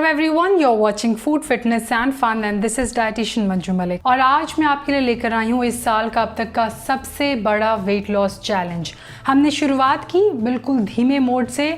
everyone, you're watching Food Fitness and Fun and this is dietitian Manju Malik. और आज मैं आपके लिए लेकर आई हूँ इस साल का अब तक का सबसे बड़ा वेट लॉस चैलेंज। हमने शुरुआत की बिल्कुल धीमे मोड से,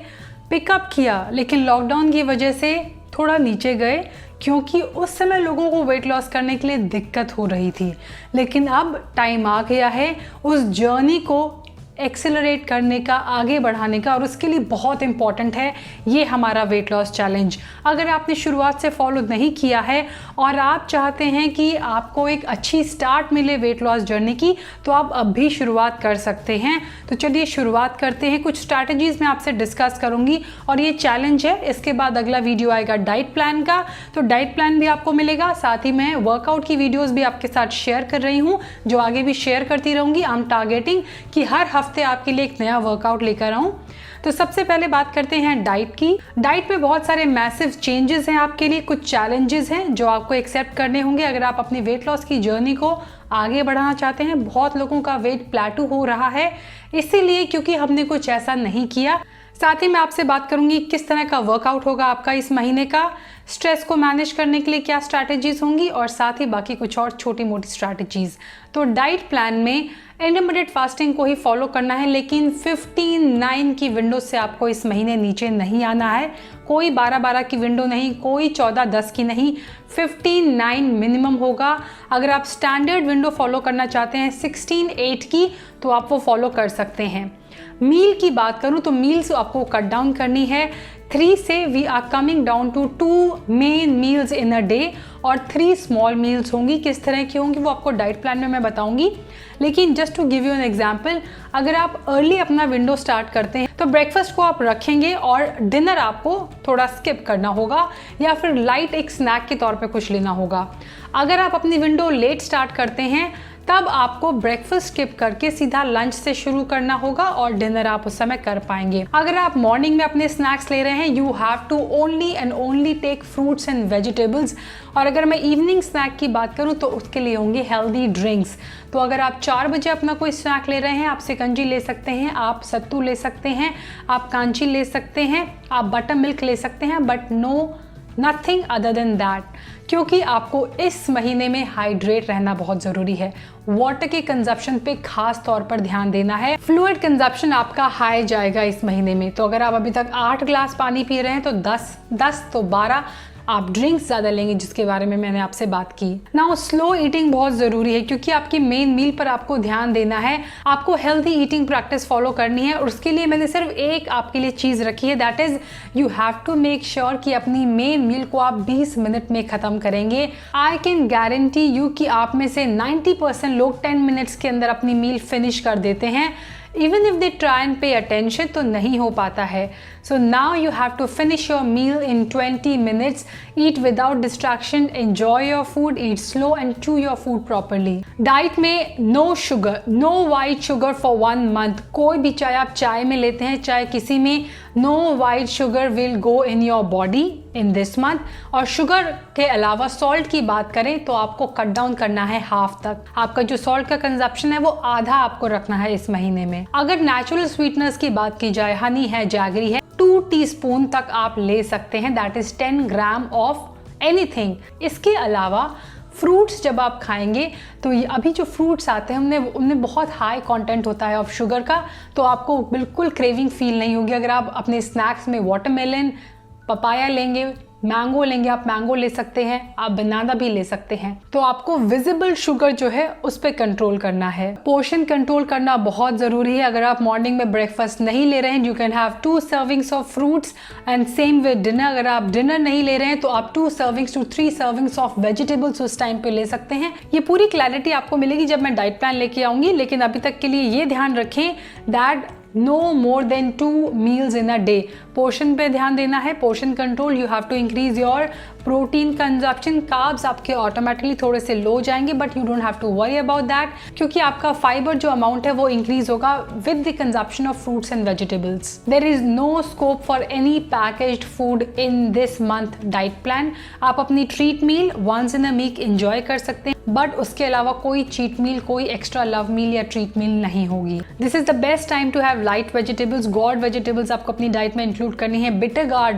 पिकअप किया, लेकिन लॉकडाउन की वजह से थोड़ा नीचे गए क्योंकि उस समय लोगों को वेट लॉस करने के लिए दिक्कत हो रही थी। लेकिन अब टाइम आ गया है उस जर्नी को एक्सेलरेट करने का, आगे बढ़ाने का, और उसके लिए बहुत इंपॉर्टेंट है ये हमारा वेट लॉस चैलेंज। अगर आपने शुरुआत से फॉलो नहीं किया है और आप चाहते हैं कि आपको एक अच्छी स्टार्ट मिले वेट लॉस जर्नी की, तो आप अब भी शुरुआत कर सकते हैं। तो चलिए शुरुआत करते हैं। कुछ स्ट्रैटेजीज मैं आपसे डिस्कस करूंगी और ये चैलेंज है। इसके बाद अगला वीडियो आएगा डाइट प्लान का, तो डाइट प्लान भी आपको मिलेगा। साथ ही मैं वर्कआउट की वीडियोज़ भी आपके साथ शेयर कर रही हूँ, जो आगे भी शेयर करती रहूँगी। आई एम टारगेटिंग कि हर हफ्ते आपके लिए एक नया वर्कआउट लेकर आऊं। तो सबसे पहले बात करते हैं डाइट की। डाइट में बहुत सारे मैसिव चेंजेस हैं आपके लिए, कुछ चैलेंजेस हैं जो आपको एक्सेप्ट करने होंगे अगर आप अपनी वेट लॉस की जर्नी को आगे बढ़ाना चाहते हैं। बहुत लोगों का वेट प्लेटू हो रहा है इसीलिए क्योंकि हमने कुछ ऐसा नहीं किया। साथ ही मैं आपसे बात करूंगी किस तरह का वर्कआउट होगा आपका इस महीने का, स्ट्रेस को मैनेज करने के लिए क्या स्ट्रैटेजीज होंगी, और साथ ही बाकी कुछ और छोटी मोटी स्ट्रैटेजीज। तो डाइट प्लान में इंटरमिटेंट फास्टिंग को ही फॉलो करना है, लेकिन 15-9 की विंडो से आपको इस महीने नीचे नहीं आना है। कोई 12-12 की विंडो नहीं, कोई 14-10 की नहीं, 15-9 मिनिमम होगा। अगर आप स्टैंडर्ड विंडो फॉलो करना चाहते हैं 16-8 की, तो आप वो फॉलो कर सकते हैं। मील की बात करूं तो मील्स आपको कट डाउन करनी है। 3 से we are coming down to 2 main meals in a day और 3 स्मॉल मील्स होंगी। किस तरह की होंगी वो आपको डाइट प्लान में मैं बताऊंगी। लेकिन just to give you an example, अगर आप अर्ली अपना विंडो स्टार्ट करते हैं तो ब्रेकफास्ट को आप रखेंगे और डिनर आपको थोड़ा स्किप करना होगा या फिर लाइट एक स्नैक के तौर पे कुछ लेना होगा। अगर आप अपनी विंडो लेट स्टार्ट करते हैं तब आपको ब्रेकफास्ट स्किप करके सीधा लंच से शुरू करना होगा और डिनर आप उस समय कर पाएंगे। अगर आप मॉर्निंग में अपने स्नैक्स ले रहे हैं, you have to only and only take fruits and vegetables. और अगर मैं इवनिंग स्नैक की बात करूं तो उसके लिए होंगे हेल्दी ड्रिंक्स। तो अगर आप 4 बजे अपना कोई स्नैक ले रहे हैं, आप शिकंजी ले सकते हैं, आप सत्तू ले सकते हैं, आप कांची ले सकते हैं, आप बटर मिल्क ले सकते हैं, but nothing other than that, क्योंकि आपको इस महीने में हाइड्रेट रहना बहुत ज़रूरी है। वाटर के कंजप्शन पे खास तौर पर ध्यान देना है। फ्लूइड कंजप्शन आपका हाई जाएगा इस महीने में। तो अगर आप अभी तक 8 ग्लास पानी पी रहे हैं तो 10 तो 12 आप ड्रिंक्स ज़्यादा लेंगे, जिसके बारे में मैंने आपसे बात की। नाउ स्लो ईटिंग बहुत ज़रूरी है क्योंकि आपकी मेन मील पर आपको ध्यान देना है। आपको हेल्दी ईटिंग प्रैक्टिस फॉलो करनी है और उसके लिए मैंने सिर्फ एक आपके लिए चीज़ रखी है, that is you have to make sure कि अपनी मेन मील को आप 20 मिनट में ख़त्म करेंगे। आई कैन गारंटी यू कि आप में से 90% लोग 10 मिनट्स के अंदर अपनी मील फिनिश कर देते हैं। Even if they try and pay attention तो नहीं हो पाता है। So now you have to finish your meal in 20 minutes. Eat without distraction, enjoy your food, eat slow and chew your food properly. Diet में no sugar, no white sugar for 1 month. कोई भी, चाहे आप चाय में लेते हैं चाहे किसी में, no white sugar will go in your body in this month. और शुगर के अलावा सॉल्ट की बात करें तो आपको कट डाउन करना है हाफ तक। आपका जो सॉल्ट का कंजप्शन है वो आधा आपको रखना है इस महीने में। अगर नेचुरल स्वीटनर्स की बात की जाए, हनी है, जैगरी है, 2 टीस्पून तक आप ले सकते हैं, that is 10 gram of anything. इसके अलावा फ्रूट्स जब आप खाएंगे तो ये अभी जो फ्रूट्स आते हैं उनमें बहुत हाई कंटेंट होता है ऑफ शुगर का, तो आपको बिल्कुल क्रेविंग फील नहीं होगी। अगर आप अपने स्नैक्स में वाटरमेलन, पपाया लेंगे, मैंगो लेंगे, आप मैंगो ले सकते हैं, आप बनाना भी ले सकते हैं। तो आपको विजिबल शुगर जो है उस पर कंट्रोल करना है। पोर्शन कंट्रोल करना बहुत ज़रूरी है। अगर आप मॉर्निंग में ब्रेकफास्ट नहीं ले रहे हैं, you can have 2 servings of fruits and same with dinner. अगर आप डिनर नहीं ले रहे हैं तो आप 2 servings to 3 servings of vegetables उस टाइम पे ले सकते हैं। ये पूरी क्लैरिटी आपको मिलेगी जब मैं डाइट प्लान लेके आऊँगी, लेकिन अभी तक के लिए ये ध्यान रखें that no more than 2 meals in a day. Portion पे ध्यान देना है, portion control. You have to increase your protein consumption. Carbs आपके ऑटोमेटिकली थोड़े से लो जाएंगे, but you don't have to worry about that, क्योंकि आपका फाइबर जो अमाउंट है वो इंक्रीज होगा with the consumption of fruits and vegetables. There is no scope for any packaged food in this month diet plan. आप अपनी treat meal once in a week enjoy कर सकते हैं, बट उसके अलावा कोई चीट मील, कोई एक्स्ट्रा लव मील या ट्रीट मील नहीं होगी। This is the best time to have light vegetables. Good vegetables आपको अपनी डाइट में इंक्लूड करनी है। बिटर गार्ड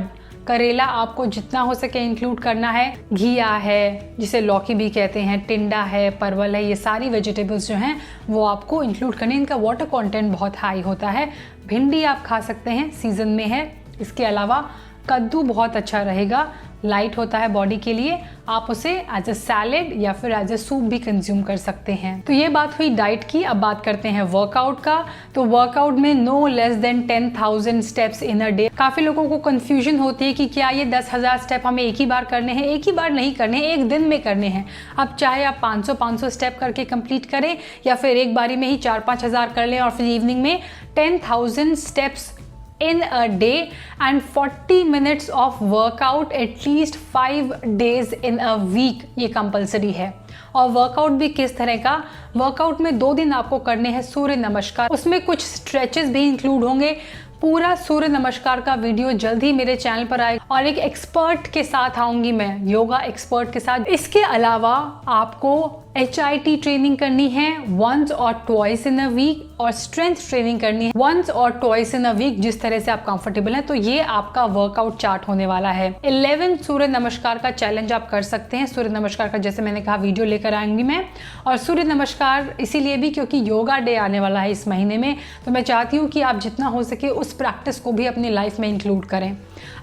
करेला आपको जितना हो सके इंक्लूड करना है। घिया है, जिसे लौकी भी कहते हैं, टिंडा है, परवल है, ये सारी वेजिटेबल्स जो हैं वो आपको इंक्लूड करनी है। इनका वाटर कंटेंट बहुत हाई होता है। भिंडी आप खा सकते हैं, सीजन में है। इसके अलावा कद्दू बहुत अच्छा रहेगा, लाइट होता है बॉडी के लिए। आप उसे एज अ सैलेड या फिर एज अ सूप भी कंज्यूम कर सकते हैं। तो ये बात हुई डाइट की। अब बात करते हैं वर्कआउट का। तो वर्कआउट में no less than 10,000 steps in a day. काफ़ी लोगों को कंफ्यूजन होती है कि क्या ये 10,000 स्टेप हमें एक ही बार करने हैं। एक ही बार नहीं करने हैं, एक दिन में करने हैं। अब चाहे आप 500 स्टेप करके कंप्लीट करें या फिर एक बारी में ही 4-5 हज़ार कर लें और फिर इवनिंग में 10,000 steps in a day and 40 minutes of workout at least 5 days in a week, ये कंपलसरी है। और वर्कआउट भी किस तरह का? वर्कआउट में 2 दिन आपको करने हैं सूर्य नमस्कार, उसमें कुछ स्ट्रेचेस भी इंक्लूड होंगे। पूरा सूर्य नमस्कार का वीडियो जल्द ही मेरे चैनल पर आएगा और एक एक्सपर्ट के साथ आऊंगी मैं, योगा एक्सपर्ट के साथ। इसके अलावा आपको HIIT ट्रेनिंग करनी है वंस और ट्वाइस इन अ वीक और स्ट्रेंथ ट्रेनिंग करनी है वंस और ट्वाइस इन अ वीक, जिस तरह से आप कंफर्टेबल हैं। तो ये आपका वर्कआउट चार्ट होने वाला है। 11 सूर्य नमस्कार का चैलेंज आप कर सकते हैं। सूर्य नमस्कार का जैसे मैंने कहा वीडियो लेकर आऊंगी मैं। और सूर्य नमस्कार इसीलिए भी क्योंकि योगा डे आने वाला है इस महीने में, तो मैं चाहती हूँ कि आप जितना हो सके उस प्रैक्टिस को भी अपनी लाइफ में इंक्लूड करें।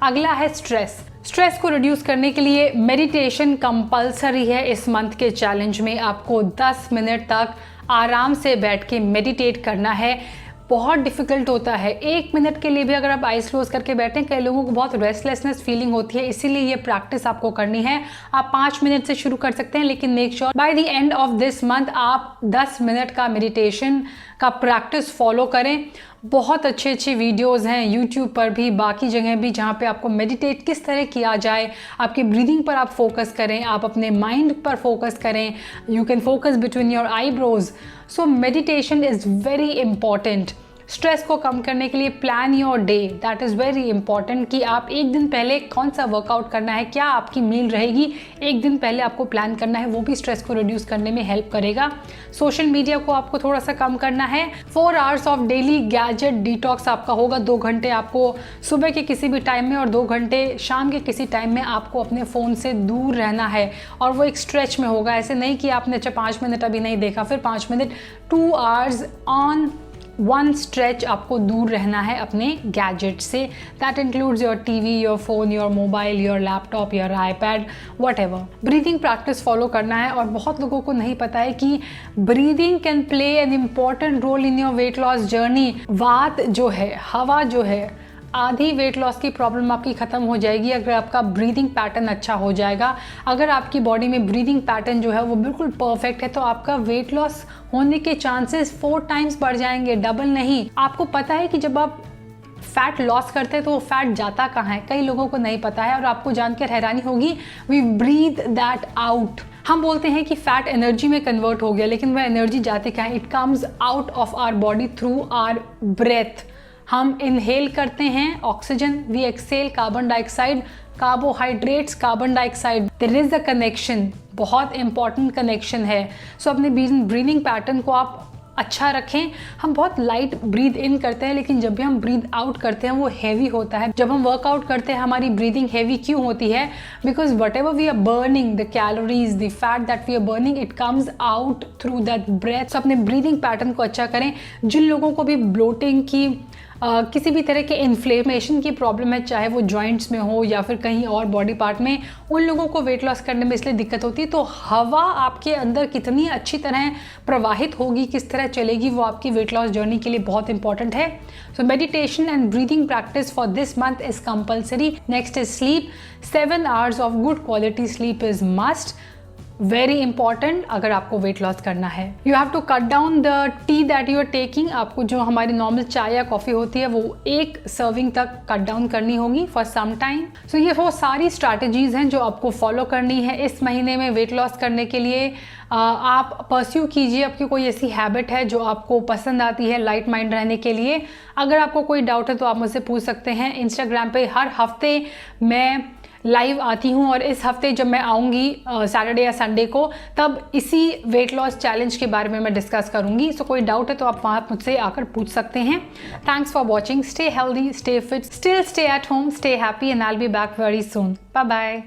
अगला है स्ट्रेस को रिड्यूस करने के लिए मेडिटेशन कंपलसरी है। इस मंथ के चैलेंज में आपको 10 मिनट तक आराम से बैठ के मेडिटेट करना है। बहुत डिफिकल्ट होता है। 1 मिनट के लिए भी अगर आप आइज क्लोज करके बैठें, कई लोगों को बहुत रेस्टलेसनेस फीलिंग होती है, इसीलिए ये प्रैक्टिस आपको करनी है। आप 5 मिनट से शुरू कर सकते हैं, लेकिन make sure by the end of this month आप 10 मिनट का मेडिटेशन का प्रैक्टिस फॉलो करें। बहुत अच्छे वीडियोस हैं यूट्यूब पर भी, बाकी जगह भी, जहाँ पे आपको मेडिटेट किस तरह किया जाए। आपकी ब्रीदिंग पर आप फोकस करें, आप अपने माइंड पर फोकस करें। You can focus between your eyebrows. So meditation is very important. Stress को कम करने के लिए plan your day, that is very important कि आप एक दिन पहले कौन सा वर्कआउट करना है, क्या आपकी मील रहेगी, एक दिन पहले आपको प्लान करना है। वो भी स्ट्रेस को रिड्यूस करने में हेल्प करेगा। सोशल मीडिया को आपको थोड़ा सा कम करना है। 4 hours of daily gadget detox आपका होगा। 2 घंटे आपको सुबह के किसी भी टाइम में और 2 घंटे शाम के किसी टाइम में आपको अपने फ़ोन से दूर रहना है। और वो एक स्ट्रेच में होगा, ऐसे नहीं कि आपने अच्छा 5 मिनट अभी नहीं देखा फिर 5 मिनट, 2 आवर्स ऑन 1 स्ट्रेच आपको दूर रहना है अपने गैजेट से। That includes your TV, your phone, your mobile, your laptop, your iPad, whatever. Breathing practice follow करना है। और बहुत लोगों को नहीं पता है कि breathing can play an important role in your weight loss journey. वात जो है, हवा जो है, आधी वेट लॉस की प्रॉब्लम आपकी ख़त्म हो जाएगी अगर आपका ब्रीदिंग पैटर्न अच्छा हो जाएगा। अगर आपकी बॉडी में ब्रीदिंग पैटर्न जो है वो बिल्कुल परफेक्ट है, तो आपका वेट लॉस होने के चांसेस 4 टाइम्स बढ़ जाएंगे, डबल नहीं। आपको पता है कि जब आप फैट लॉस करते हैं तो वो फैट जाता कहाँ है, कई लोगों को नहीं पता है। और आपको जानकर हैरानी होगी, वी ब्रीथ दैट आउट। हम बोलते हैं कि फैट एनर्जी में कन्वर्ट हो गया, लेकिन वह एनर्जी जाती कहाँ है? It comes out of our body through our breath. हम इनहेल करते हैं oxygen, we exhale carbon dioxide, carbohydrates, carbon dioxide. There is a connection, बहुत इंपॉर्टेंट कनेक्शन है। सो अपने ब्रीदिंग पैटर्न को आप अच्छा रखें। हम बहुत लाइट ब्रीद इन करते हैं, लेकिन जब भी हम ब्रीद आउट करते हैं वो हैवी होता है। जब हम वर्कआउट करते हैं हमारी ब्रीदिंग हैवी क्यों होती है? Because whatever we are burning, the calories, the fat that we are burning, it comes out through that breath. So अपने ब्रीदिंग पैटर्न को अच्छा करें। जिन लोगों को भी ब्लोटिंग की किसी भी तरह के इन्फ्लेमेशन की प्रॉब्लम है, चाहे वो जॉइंट्स में हो या फिर कहीं और बॉडी पार्ट में, उन लोगों को वेट लॉस करने में इसलिए दिक्कत होती है। तो हवा आपके अंदर कितनी अच्छी तरह प्रवाहित होगी, किस तरह चलेगी, वो आपकी वेट लॉस जर्नी के लिए बहुत इंपॉर्टेंट है। So meditation and breathing practice for this month is compulsory. Next is sleep. 7 hours of good quality sleep is must, very important अगर आपको वेट लॉस करना है। You have to cut down the tea that you are taking. आपको जो हमारी normal चाय या coffee होती है वो 1 सर्विंग तक कट डाउन करनी होगी फॉर सम टाइम। सो ये वो सारी स्ट्रैटेजीज़ हैं जो आपको फॉलो करनी है इस महीने में वेट लॉस करने के लिए। आप परस्यू कीजिए, आपकी कोई ऐसी हैबिट है जो आपको पसंद आती है लाइट माइंड रहने के लिए। अगर आपको कोई डाउट है तो आप मुझसे पूछ सकते हैं। इंस्टाग्राम पे हर हफ्ते मैं लाइव आती हूँ और इस हफ्ते जब मैं आऊँगी सैटरडे या संडे को, तब इसी वेट लॉस चैलेंज के बारे में मैं डिस्कस करूँगी। सो कोई डाउट है तो आप वहाँ मुझसे आकर पूछ सकते हैं। Thanks for watching. Stay healthy, stay fit, still stay at home, stay happy and I will be back very soon. Bye bye.